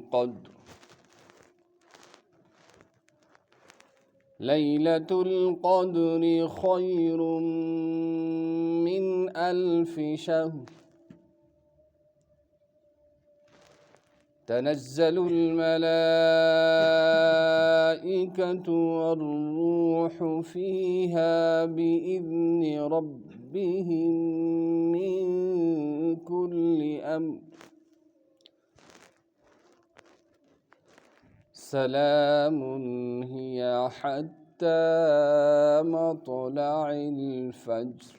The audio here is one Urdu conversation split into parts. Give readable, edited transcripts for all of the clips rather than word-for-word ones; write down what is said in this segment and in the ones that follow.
القدر ليلة القدر خير من 1000 شهر تنزل الملائكة والروح فيها بإذن ربهم من كل أمر سلام هي حتى مطلع الفجر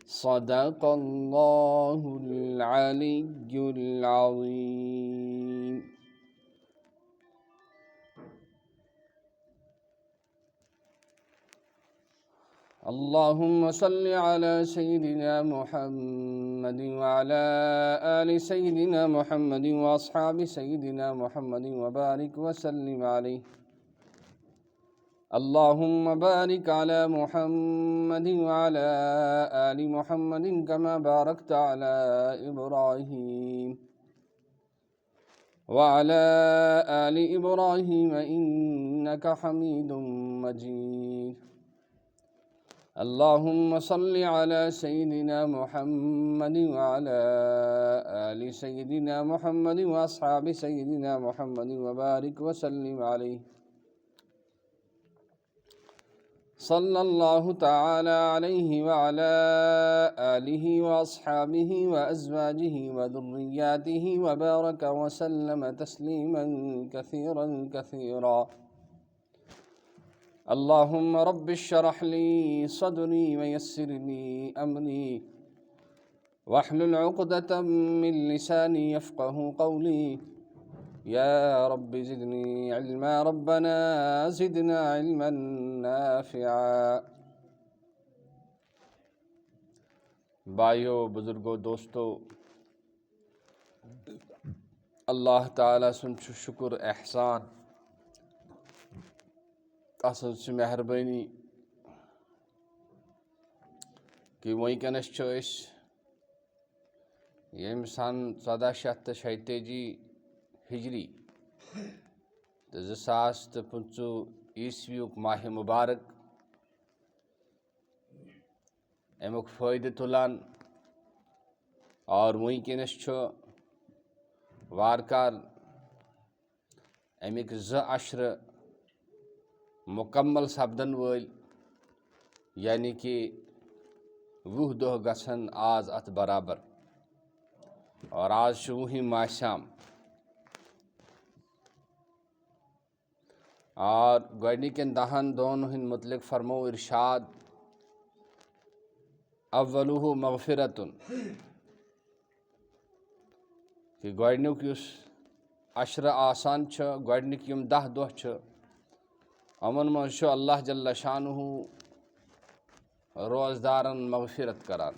صدق الله العلي العظيم. اللهم صل على سيدنا محمد وعلى آل سيدنا محمد وأصحاب سيدنا محمد وبارك وسلم عليه. اللهم بارك على محمد وعلى آل محمد كما باركت على إبراهيم وعلى آل إبراهيم إنك حميد مجيد. اللهم صل على سيدنا محمد وعلى آل سيدنا محمد وأصحاب سيدنا محمد وبارك وسلم عليه. صلى الله تعالى عليه وعلى آله وأصحابه وأزواجه وذرياته وبارك وسلم تسليما كثيرا كثيرا. اللهم رب اشرح لي صدري ويسر لي أمري واحلل عقدة من لساني يفقه قولي. يا رب زدني علما ربنا زدنا علما نافعا. بھائیو، بزرگو، دوستو، اللہ تعالیٰ سن شکر احسان تس مہربانی کہ ونکس یم سن 1486 ہجری تو 2025 عیسوی ماہ مبارک امیک فائدہ تلان اور ونکس وارکار امیک 2 عشر مکمل سپدن ول، یعنی کہ 20 دہ گھن آز ات برابر، اور آز 20 ماہ سیام. اور گۄڈنِکٮ۪ن 10 دۄہن ہٕنٛدۍ متعلق فرمو ارشاد اولُہ مغفرتن، کہ گۄڈنیُک یُس عشرٕ آسان چھُ، گۄڈنِکۍ یِم 10 دۄہ چھِ، یِمن منٛز چھُ اللہ جل شانہ روزدارن مغفرت کران،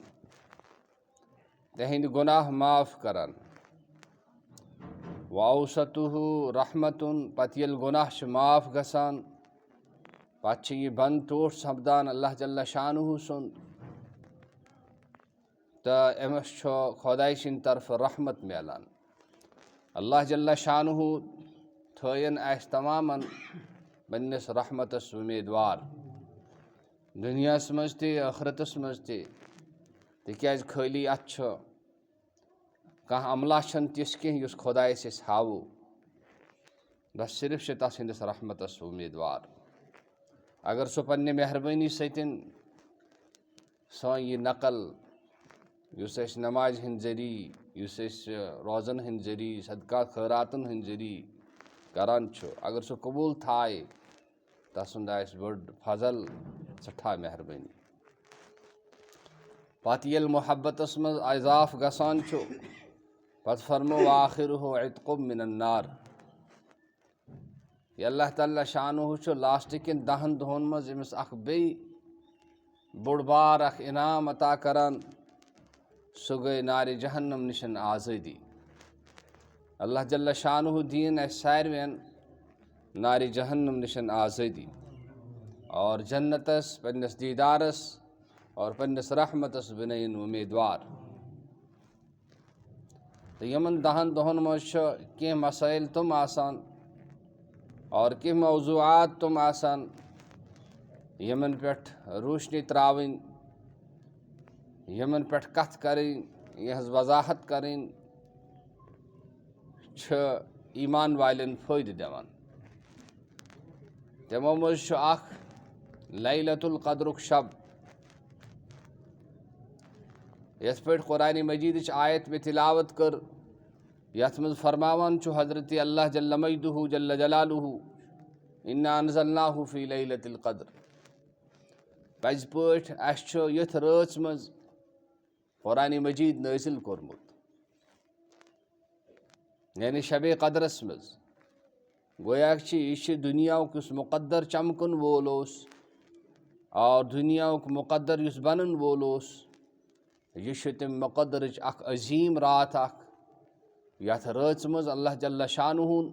تہنٛدۍ گۄناہ معاف کران. واوسطہ رحمتن، پتہٕ ییٚلہِ گۄناہ چھِ معاف گژھان پتہٕ چھِ یہِ بنٛد ٹوٹھ سپدان اللہ جل شانہ سُنٛد، تہٕ أمِس چھُ خۄداے سٕنٛدِ طرفہٕ رحمت میلان. اللہ جل شانہ تھٲیِن اَسہِ تمامن پننِس رحمتس اُمیدوار، دُنیاہس منٛز تہِ ٲخرتس منٛز تہِ، تِکیٛازِ خٲلی اتھ چھُ کانٛہہ عملہ چھنہٕ تِژھ کینٛہہ یُس خۄدایس أسۍ ہاوو، بس صرف چھِ تس ہٕنٛدِس رحمتس اُمیدوار. اگر سُہ پننہِ مہربٲنی سۭتۍ سٲنۍ یہِ نقل یُس أسۍ نمازِ ہٕنٛدۍ ذٔریعہٕ، یُس أسۍ روزن ہٕنٛدۍ ذٔریعہٕ، صدقہ خٲراتن ہٕنٛدۍ ذٔریعہٕ کران چھُ، اگر سُہ قبوٗل تھایہِ، تسُنٛد آسہِ بٔڑ فضل، سٮ۪ٹھاہ مہربٲنی. پتہٕ ییٚلہِ محبتس منٛز اضافہٕ گژھان چھُ، پتہٕ فرمو وآخرہ عتق من النار. یہِ اللہ تعالیٰ شانہ چھُ لاسٹٕکٮ۪ن 10 دۄہن منٛز أمِس اکھ بیٚیہِ بوٚڑ بار اکھ انعام عطا کران، سُہ گٔے نارِ جہنم نِشن آزٲدی. اللہ جل شانہ دِیِن اَسہِ ساروِین نارِ جہنم نِشن آزٲدی اور جنتس پننِس دیدارس اور پننِس رحمتس بنٲیِن اُمیدوار. تو یمن 10 دۄہن منٛز چھُ کینٛہہ مسائل تِم آسان اور کینٛہہ موضوعات تِم آسان یمن پٮ۪ٹھ روشنی ترٛاوٕنۍ، یمن پٮ۪ٹھ کتھ کرٕنۍ، یِہٕنٛز وضاحت کرٕنۍ چھِ ایمان والٮ۪ن فٲیدٕ دِوان۔ تِمو منٛز چھُ اکھ لیلۃ القدرُک شب، یتھ پٲٹھۍ قرآنِ مجیدٕچ آیت مےٚ تلاوت کٔر، یتھ منٛز فرماوان چھُ حضرت اللہ جل مجدہ جل جلالہ انا انزلناہ فی لیلۃ القدر۔ پزِ پٲٹھۍ اَسہِ چھُ یتھ رٲژ منٛز قرآنِ مجیٖد نٲزِل کوٚرمُت، یعنی شبِ قدرس منٛز۔ گویا یہِ چھِ دُنیاہُک یُس مُقدر چمکن وول اوس اور دُنیاہُک مُقدر یُس بنن وول اوس، یہِ چھُ تَمہِ مُقدرٕچ اکھ عظیٖم راتھ اکھ، یتھ رٲژ منٛز اللہ جل شانہُن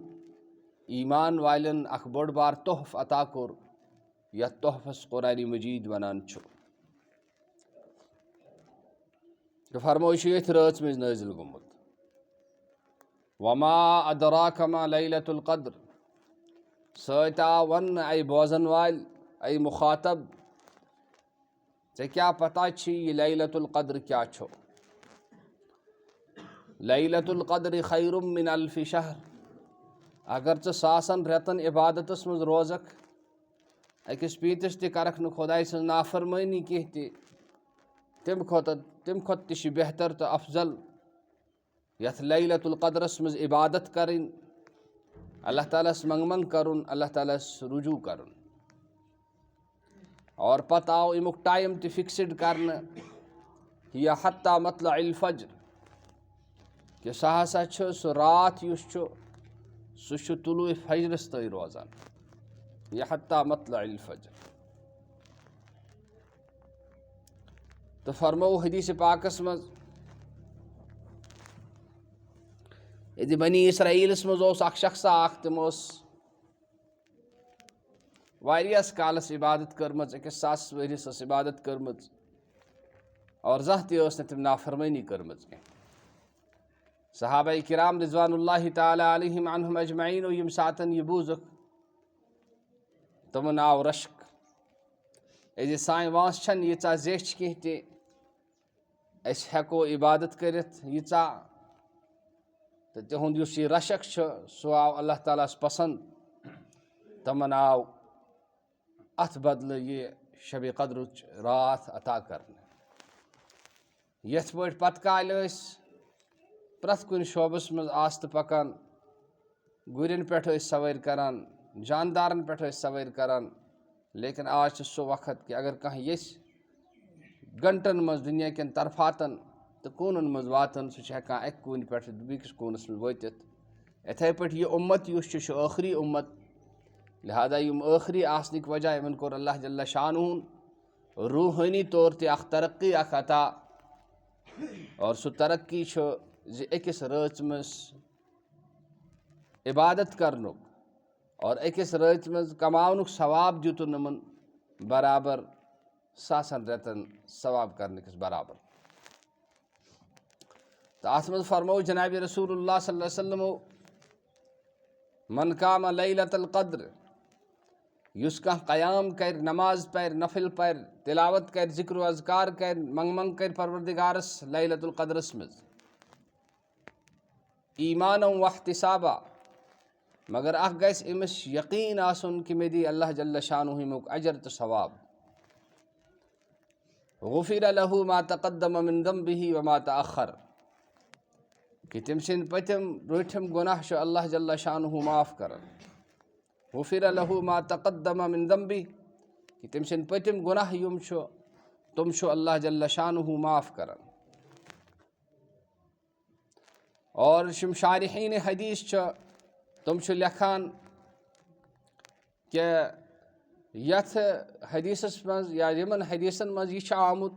ایمان والٮ۪ن اکھ بوٚڑ بار تحفہٕ عطا کوٚر، یتھ تحفس قرآنِ مجیٖد ونان چھُ۔ تہٕ فرموو یہِ چھُ ییٚتھۍ رٲژ منٛز نٲزِل گوٚمُت۔ وما ادراک ما لیلۃ القدر، سۭتۍ آو وننہٕ اے بوزن وٲلۍ، اے مخاطب، ژےٚ کیٛاہ پتہ چھی یہِ لیلۃ القدر کیٛاہ چھُ؟ لیلۃ القدر خیر من الف شہر، اگر ژٕ ساسن رٮ۪تن عبادتس منٛز روزکھ، أکِس پیٖنتِس تہِ کرکھ نہٕ خۄداے سٕنٛز نافرمٲنی کینٛہہ تہِ، تمہِ کھۄتہٕ تہِ چھُ بہتر تہٕ افضل یتھ لیلۃ القدرس منٛز عبادت کرٕنۍ، اللہ تعالیٰ ہس منٛگہٕ کرُن، اللہ تعالیٰ ہس رجوٗع کرُن۔ اور پتہٕ آو امیُک ٹایم تہِ فکسڈ کرنہٕ، یا حتیٰ مطلع الفجر، کہِ سُہ ہسا چھُ سُہ راتھ یُس چھُ سُہ چھُ طلوع فجرس تام روزان، یا حتیٰ مطلع الفجر۔ تہٕ فرموو حدیث پاکس منٛز، ییٚتہِ بنی اسرائیلس منٛز اوس اکھ شخصا اکھ، تِم اوس واریاہس کالس عبادت کٔرمٕژ، 1,000 ؤرِیس ٲس عبادت کٔرمٕژ، اور زانٛہہ تہِ ٲس نہٕ تٔمۍ نافرمٲنی کٔرمٕژ کینٛہہ۔ صحابہ کرام رضوان اللہ تعالیٰ علیہم عنہم اجمعیٖنو ییٚمہِ ساتہٕ یہِ بوٗزُکھ، تِمن آو رشک، زِ سانہِ وٲنٛس چھنہٕ ییٖژاہ زیچھِ کینٛہہ تہِ أسۍ ہٮ۪کو عبادت کٔرِتھ ییٖژاہ، تہٕ تِہُنٛد یُس یہِ رشک چھُ سُہ آو اللہ تعالیٰ ہس پسنٛد۔ تِمن آو اتھ بدلہٕ یہِ شبِ قدرٕچ راتھ عطا کرنہٕ۔ یتھ پٲٹھۍ پتہٕ کالہِ ٲسۍ پرٛٮ۪تھ کُنہِ شعوبس منٛز آستہٕ پکان، گُرٮ۪ن پٮ۪ٹھ ٲسۍ سوٲرۍ کران، جاندارن پٮ۪ٹھ ٲسۍ سوٲرۍ کران، لیکن آز چھُ سُہ وقت کہِ اگر کانٛہہ یژھِ گنٹن منٛز دُنیا کٮ۪ن طرفاتن تہٕ کوٗنن منٛز واتُن، سُہ چھُ ہٮ۪کان اکہِ کوٗنہٕ پٮ۪ٹھ بیٚکِس کوٗنس منٛز وٲتِتھ۔ یِتھے پٲٹھۍ یہِ اُمت یُس چھُ، یہِ چھُ ٲخری اُمت، لہٰذا یِم ٲخری آسنٕکۍ وجہ یِمن کوٚر اللہ جل شانہُن روحٲنی طور تہِ اکھ ترقی اکھ عطا، اور سُہ ترقی چھُ زِ أکِس رٲژ منٛز عبادت کرنُک اور أکِس رٲژ منٛز کماونُک ثواب دیُتُن یِمن برابر ساسن رٮ۪تن ثواب کرنہٕ کِس برابر۔ تہٕ اتھ منٛز فرموو جنابِ رسول اللہ صلی اللہ علیہ وسلمو، من قام لیلۃ القدر، یُس کانٛہہ قیام کرِ، نماز پرِ، نفل پرِ، تلاوت کرِ، ذکر و اذکار کرِ، منٛگہٕ کرِ پروردگارس لیلۃ القدرس منٛز، ایمانا واحتسابا، مگر اکھ گژھِ أمِس یقیٖن آسُن کہِ مےٚ دی اللہ جل شانہ امیُک اجر تہٕ ثواب، غفر لہ ما تقدم من ذنبہ وما تأخر، کہ تٔمۍ سٕنٛدۍ پٔتِم روٗٹھِم گۄناہ چھُ اللہ جل شانہ معاف کران، غفر لہ ما تقدم من ذنبہ، کہ تٔمۍ سٕنٛدۍ پٔتِم گۄناہ یِم چھُ تِم چھُ اللہ جل شانہ معاف کران۔ اور یِم شارحیٖنِ حدیث چھِ تِم چھِ لیکھان کہِ یتھ حدیثس منٛز یا یِمن حدیثن منٛز یہِ چھُ آمُت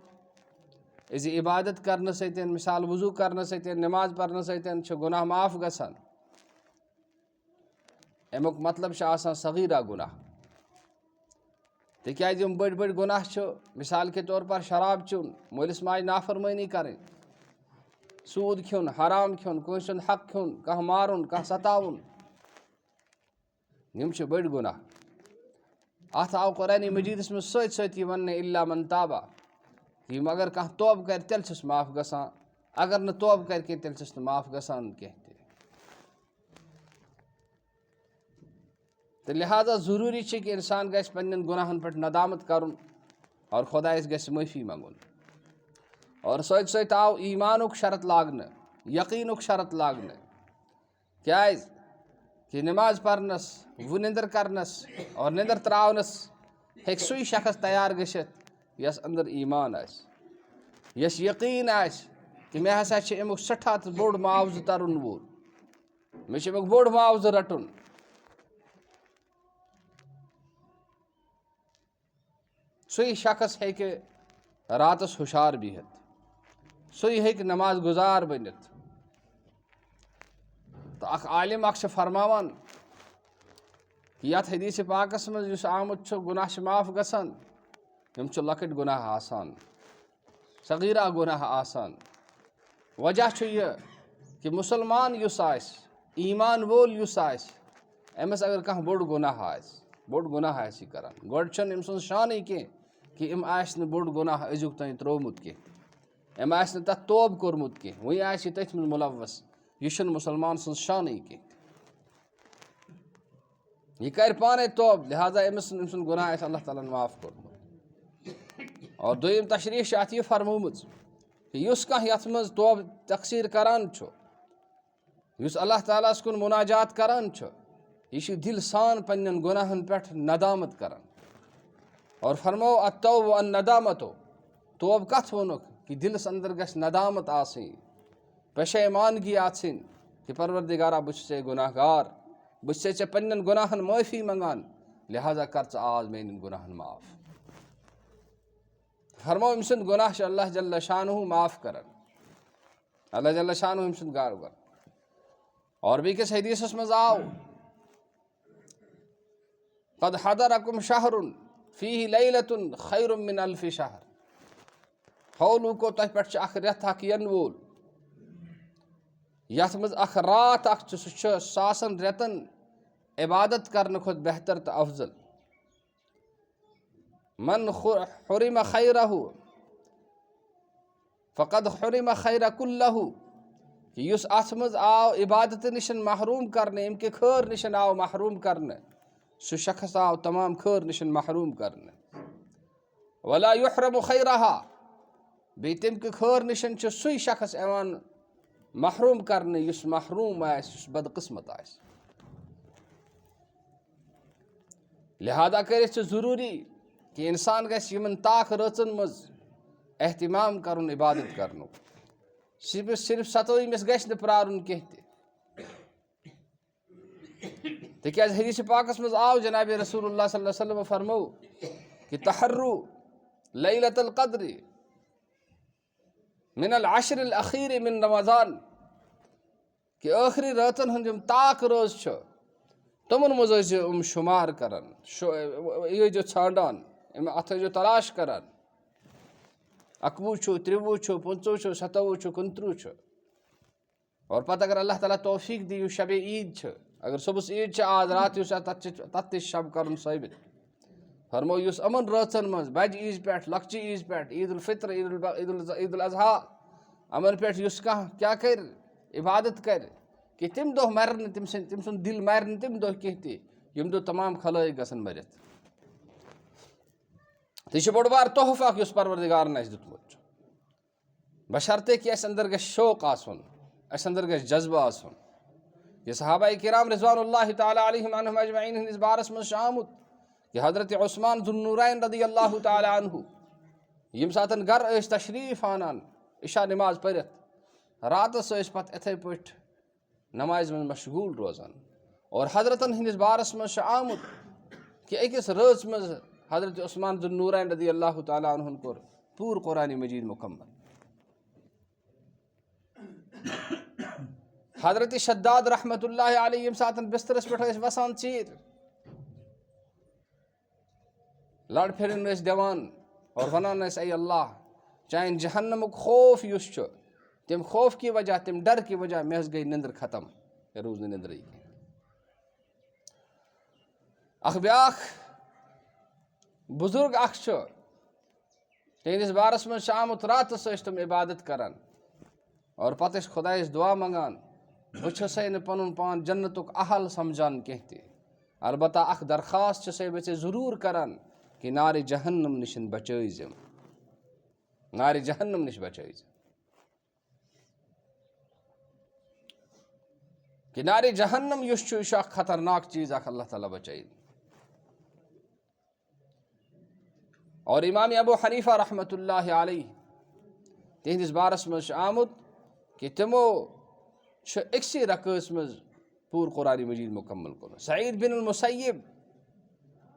زِ عبادت کرنہٕ سۭتۍ، مثال وضوٗ کرنہٕ سۭتۍ، نٮ۪ماز پرنہٕ سۭتۍ چھُ گۄناہ معاف گژھان، امیُک مطلب چھُ آسان صغیٖرہ گۄناہ، تِکیٛازِ یِم بٔڑۍ بٔڑۍ گۄناہ چھِ، مثال کے طور پر شراب چیوٚن، مٲلِس ماجہِ نافرمٲنی کرٕنۍ، سود کھیون، حرام کھیون، کٲنٛسہِ ہُنٛد حق کھیون، کانٛہہ مارُن، کانٛہہ ستاوُن، یِم چھِ بٔڑۍ گۄناہ. اَتھ آو قرآنِ مجیٖدَس منٛز سۭتۍ سۭتی وَننہٕ اِلا من تابا، یِم اگر کانٛہہ توبہٕ کَرِ تیٚلہِ چھُس معاف گژھان، اگر نہٕ توبہٕ کَرِ کینٛہہ تیٚلہِ چھُس نہٕ معاف گژھان کینٛہہ تہِ. تہٕ لہٰذا ضروٗری چھِ کہِ اِنسان گژھِ پنٛنٮ۪ن گۄناہَن پٮ۪ٹھ ندامت کَرُن اور خۄدایَس گژھِ معٲفی منٛگُن. اور سۭتۍ سۭتۍ آو ایٖمانُک شرط لاگنہٕ، یقیٖنُک شرط لاگنہٕ. کیٛازِ کہِ نٮ۪ماز پرنَس، وٕنِنٛدٕر کَرنَس اور نِنٛدٕر ترٛاونَس ہیٚکہِ سُے شخص تیار گٔژھِتھ یَس أنٛدٕر ایٖمان آسہِ، یَس یقیٖن آسہِ کہِ مےٚ ہسا چھِ اَمیُک سٮ۪ٹھاہ تہٕ بوٚڑ معاوضہٕ تَرُن وول، مےٚ چھُ اَمیُک بوٚڑ معاوضہٕ رَٹُن. سُے شخص ہیٚکہِ راتَس ہُشار بِہِتھ، سُے ہیٚکہِ نٮ۪ماز گُزار بٔنِتھ. تہٕ اکھ عالِم اکھ چھُ فرماوان کہِ یَتھ حدیٖثِ پاکَس منٛز یُس آمُت چھُ گۄناہ چھِ معاف گژھان، یِم چھِ لۄکٕٹۍ گۄناہ آسان، صغیٖرہ گۄناہ آسان. وجہ چھُ یہِ کہِ مُسلمان یُس آسہِ، ایٖمان وول یُس آسہِ، أمِس اگر کانٛہہ بوٚڑ گۄناہ آسہِ، بوٚڑ گۄناہ آسہِ یہِ کَران، گۄڈٕ چھُنہٕ أمۍ سٕنٛز شانٕے کینٛہہ کہِ أمۍ آسہِ نہٕ بوٚڑ گۄناہ أزیُک تانۍ ترٛوومُت کینٛہہ، أمۍ آسہِ نہٕ تَتھ توبہٕ کوٚرمُت کینٛہہ، وٕنہِ آسہِ یہِ تٔتھۍ منٛز مُلوث. یہِ چھُنہٕ مُسلمان سٕنٛز شانٕے کینٛہہ. یہِ کَرِ پانَے توبہٕ، لہٰذا أمۍ سُنٛد گۄناہ آسہِ اللہ تعالیٰ ہَن معاف کوٚرمُت. اور دوٚیِم تشریٖح چھِ اَتھ یہِ فرمٲومٕژ کہِ یُس کانٛہہ یَتھ منٛز توبہٕ تقسیٖر کَران چھُ، یُس اللہ تعالیٰ ہَس کُن مُناجات کَران چھُ، یہِ چھُ دِلہِ سان پنٛنٮ۪ن گۄناہَن پٮ۪ٹھ ندامت کَران. اور فرموو التوبہ الندامتو، توبہٕ کَتھ ووٚنُکھ کہِ دِلَس اندر گژھِ ندامت آسٕنۍ، پشیمانگی آسٕنۍ کہِ پروردِگارا بہٕ چھُسے گۄناہ گار، بہٕ چھُسے ژےٚ پنٛنٮ۪ن گۄناہَن معٲفی منٛگان، لہٰذا کر ژٕ آز میٛانٮ۪ن گۄناہَن معاف. فرموو أمۍ سُنٛد گۄناہ چھُ اللہ جل شانہ معاف کران، اللہ جل شانہ أمۍ سُنٛد گار کران. اور بیٚکِس حدیٖثَس منٛز آو قد حضرکم شہر فیہ لیلۃ خیر من الف شہر، ہو لوٗکو تۄہہِ پٮ۪ٹھ چھُ اکھ رٮ۪تھ اکھ یِنہٕ وول یَتھ منٛز اکھ راتھ اکھ چھُ، سُہ چھُ ساسن رٮ۪تن عبادت کرنہٕ کھۄتہٕ بہتر تہٕ افضل. من حرم خیرہ فقد حرم خیر کلہ، کہ یُس اَتھ منٛز آو عبادتہٕ نِش محروٗم کرنہٕ، اَمہِ کہِ خٲر نِش آو محروٗم کرنہٕ، سُہ شخص آو تمام خٲر نِش محروٗم کرنہٕ. ولا یحرم خیرہا، بیٚیہِ تَمہِ کہِ خٲر نِش چھُ سُے شخص یِوان محروٗم کرنہٕ یُس محروٗم آسہِ، یُس بدقٕسمت آسہِ. لہٰذا کٔرِتھ چھُ ضروٗری کہِ اِنسان گژھِ یِمن طاق رٲژن منٛز احتمام کرُن عبادت کرنُک. صرف 27مِس گژھِ نہٕ پرارُن کینٛہہ تہِ، تِکیٛازِ حدیٖثِ پاکس منٛز آو جنابِ رسول اللہ صلی اللہ علیہ وسلم فرموو کہِ تحروا لیلۃ القدر من العشر الاخیر من رمضان، کہ ٲخری رٲژن ہُنٛد یِم طاق رٲژ چھِ تِمن منٛز ٲسۍزیو یِم شُمار کران، یہِ ٲسۍزیو ژھانڈان، اَتھ ٲسۍزیو تلاش کران. 21 چھُ، 23 چھُ، 25 چھُ، 27 چھُ، 29 چھُ. اور پتہٕ اگر اللہ تعالیٰ توفیٖق دی، یُس شبِ عیٖد چھِ، اگر صبحس عیٖد چھِ آز رات یُس تَتھ تہِ چھِ شب کرُن ثٲبت. فرموو یُس یِمن رٲژن منٛز بجہِ عیٖذ پٮ۪ٹھ، لۄکچہِ عیٖذ پٮ۪ٹھ، عیٖد الفطر، عیٖد الاضحیٰ، یِمن پٮ۪ٹھ یُس کانٛہہ کیٛاہ کرِ، عبادت کرِ، کہِ تَمہِ دۄہ مرِ نہٕ تٔمۍ سُنٛد دِل مرِ نہٕ تَمہِ دۄہ کینٛہہ تہِ ییٚمہِ دۄہ تمام خلٲیق گژھن مٔرِتھ. تہٕ یہِ چھُ بوٚڑ بار تحفہٕ اکھ یُس پروردِگارن اَسہِ دیُتمُت چھُ، بشرطے کہِ اَسہِ اندر گژھِ شوق آسُن، اَسہِ اندر گژھِ جذبہٕ آسُن. یہِ صحابہ کرام رضوان اللہ تعالیٰ علیہم عنہم اجمعین ہٕنٛدِس بارس منٛز چھُ آمُت کہِ حضرت عثمان ذو النورین رضی اللہ تعالیٰ عنہ ییٚمہِ ساتہٕ گرٕ ٲسۍ تشریٖف انان عشاء نماز پٔرِتھ، راتس ٲسۍ پتہٕ یِتھٕے پٲٹھۍ نمازِ منٛز مشغوٗل روزان. اور حضرتن ہٕنٛدِس بارس منٛز چھُ آمُت کہِ أکِس رٲژ منٛز حضرت عثمان ذو النورین رضی اللہ تعالیٰ عنہن کوٚر پوٗرٕ قرآنِ مجیٖد مُکمل. حضرت شداد رحمتہ اللہ علیہ ییٚمہِ ساتہٕ بسترس پٮ۪ٹھ ٲسۍ وسان ژیٖرۍ، لڑ پھِرن ٲسۍ دِوان اور ونان ٲسۍ اے اللہ، چانہِ جہنمُک خوف یُس چھُ تم خوف کی وجہ تم ڈر کی وجہ مے گئی نندر ختم یہ روز نندرے اخ بیاکھ بزرگ اخ تہندس بارس من آمت راتس تم عبادت کران اور پتہ خدائس دعا منگان بچھسے نہ پنن پان جنتک اہل سمجھان کینہ تہ البتہ اخ درخواست چھسے بچے ضرور کران کہ نار جہنم نشن بچٲیزم نار جہنم نش بچٲیزم کہ نار جہنم یس چھُ یہِ چھُ اکھ خطرناک چیز اکھ اللہ تعالیٰ بچٲیِن اور امام ابو حنیفہ رحمۃ اللہ علیہ تہندس بارس مز آمت کہ تمو اکسی رکعس مز پور قرآن مجید مکمل کور سعید بن المسیب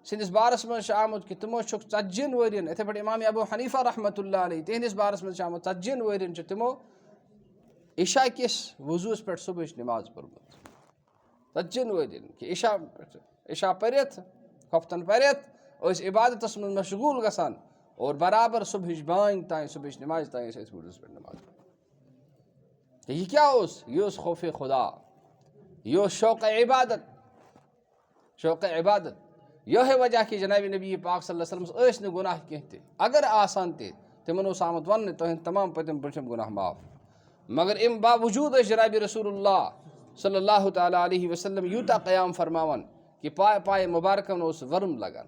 سندس بارس مز آمت کہ تمو ژتجین ورین اتھے پہ امام ابو حنیفہ رحمۃ اللہ علیہ تہندس بارس مز آمت ژتجین ورین تمو عشاء کس وضوس پہ صبح نماز پرمت ژتجین ورین کہ عشاء پرت خفتن پرت عبادتس من مشغول گسان اور برابر صبح بانگ تائیں صبح نماز تائیں وضوس پہ نماز کہ یہ کیا یہ خوف خدا یہ شوق عبادت یہ وجہ کہ جناب نبی پاک صلی اللہ علیہ وسلم اس نہ گناہ کینہ تہ اگر آسان تہ تمن اوس آمت ون تہند تمام پتم برچم گناہ معاف مگر ام باوجود جناب رسول اللہ صلی اللہ تعالیٰ علیہ وسلم یوتا قیام فرماون کہ پائے مبارکن اوس ورم لگان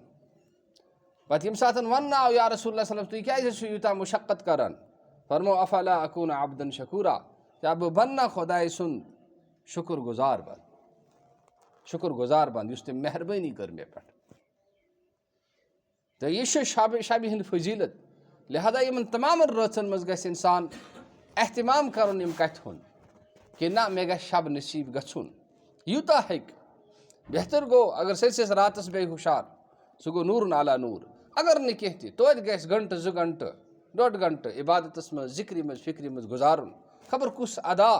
پتہ یم ساتن ون آو یا رسول اللہ صلی اللہ علیہ وسلم تھی کیازِ چھو یوتا مشقت کران فرمو افلا اکون عبدا شکورا کیا بہ بننا خدائے سن شکر گزار بند اس تم مہربانی کر مے پہ تو یہ شب ہند فضیلت لہذا یمن تمام رٲژن مز گژھِ انسان اہتمام کرن یم کتھ ہُنٛد کہ نہ مے گژھِ شب نصیب گژھُن یوٗتاہ ہیٚکہِ بہتر گوٚو اگر سٔرسِس راتس بیٚیہِ ہُشار سُہ گوٚو نوٗرن علا نوٗر اگر نہٕ کینٛہہ تہِ توتہِ گژھِ گنٹہٕ 2 گنٹہٕ 1.5 گنٹہٕ عبادتس منٛز ذکرِ منٛز فکرِ منٛز گُزارُن خبر کُس ادا